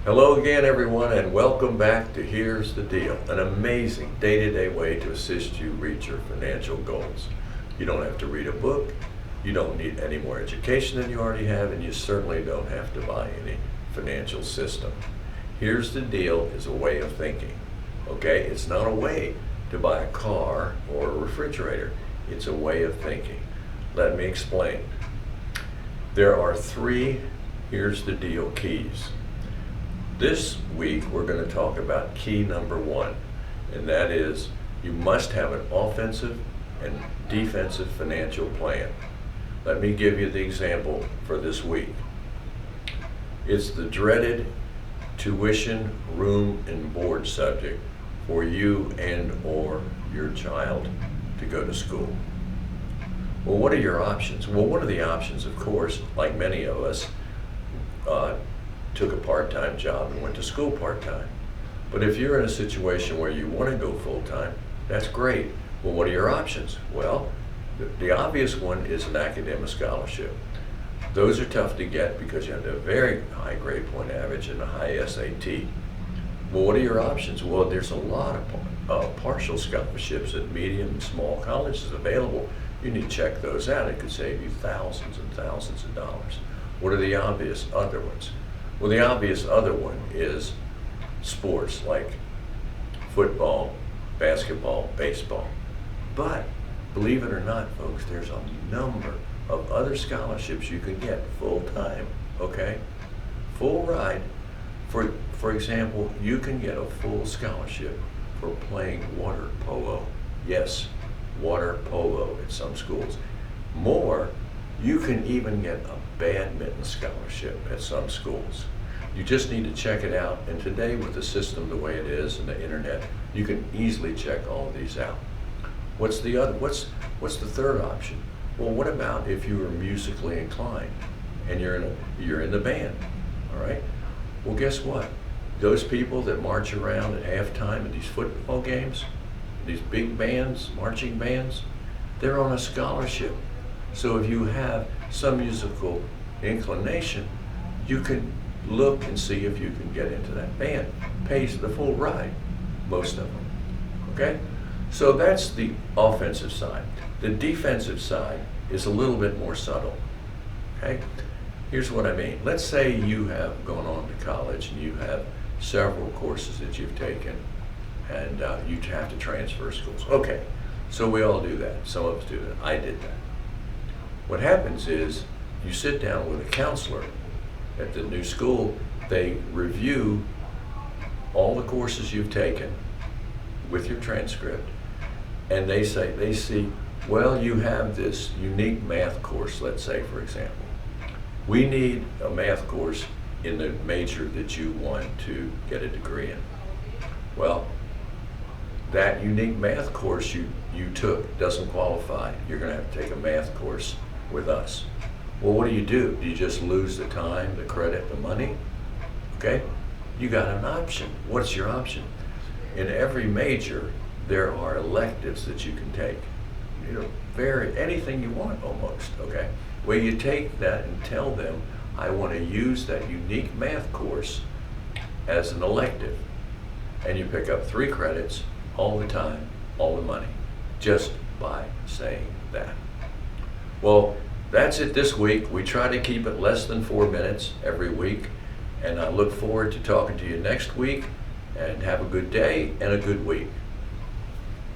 Hello again, everyone, and welcome back to Here's the Deal, an amazing day-to-day way to assist you reach your financial goals. You don't have to read a book, you don't need any more education than you already have, and you certainly don't have to buy any financial system. Here's the Deal is a way of thinking, okay? It's not a way to buy a car or a refrigerator. It's a way of thinking. Let me explain. There are three Here's the Deal keys. This week, we're going to talk about key number one, and that is you must have an offensive and defensive financial plan. Let me give you the example for this week. It's the dreaded tuition, room, and board subject for you and or your child to go to school. Well, what are your options? Well, one of the options, of course, like many of us, took a part-time job and went to school part-time. But if you're in a situation where you want to go full-time, that's great. Well, what are your options? Well, the obvious one is an academic scholarship. Those are tough to get because you have to have a very high grade point average and a high SAT. Well, what are your options? Well, there's a lot of partial scholarships at medium and small colleges available. You need to check those out. It could save you thousands and thousands of dollars. What are the obvious other ones? Well, the obvious other one is sports like football, basketball, baseball. But believe it or not, folks, there's a number of other scholarships you can get full-time, okay? Full ride. For example, you can get a full scholarship for playing water polo. Yes, water polo at some schools. More, you can even get a badminton scholarship at some schools. You just need to check it out, and today with the system the way it is and the internet, you can easily check all of these out. What's the third option? Well, what about if you are musically inclined and you're in the band, all right? Well, guess what? Those people that march around at halftime at these football games, these big bands, marching bands, they're on a scholarship. So if you have some musical inclination, you can look and see if you can get into that band. Pays the full ride, most of them, okay? So that's the offensive side. The defensive side is a little bit more subtle, okay? Here's what I mean. Let's say you have gone on to college and you have several courses that you've taken and you have to transfer schools. Okay, so we all do that. Some of us do that. I did that. What happens is you sit down with a counselor at the new school. They review all the courses you've taken with your transcript, and they see, well, you have this unique math course, let's say, for example. We need a math course in the major that you want to get a degree in. Well, that unique math course you took doesn't qualify. You're going to have to take a math course with us. Well, what do? Do you just lose the time, the credit, the money? Okay, you got an option. What's your option? In every major, there are electives that you can take. Anything you want almost, okay? Well, you take that and tell them, I want to use that unique math course as an elective. And you pick up 3 credits all the time, all the money, just by saying that. Well, that's it this week. We try to keep it less than 4 minutes every week, and I look forward to talking to you next week, and have a good day and a good week.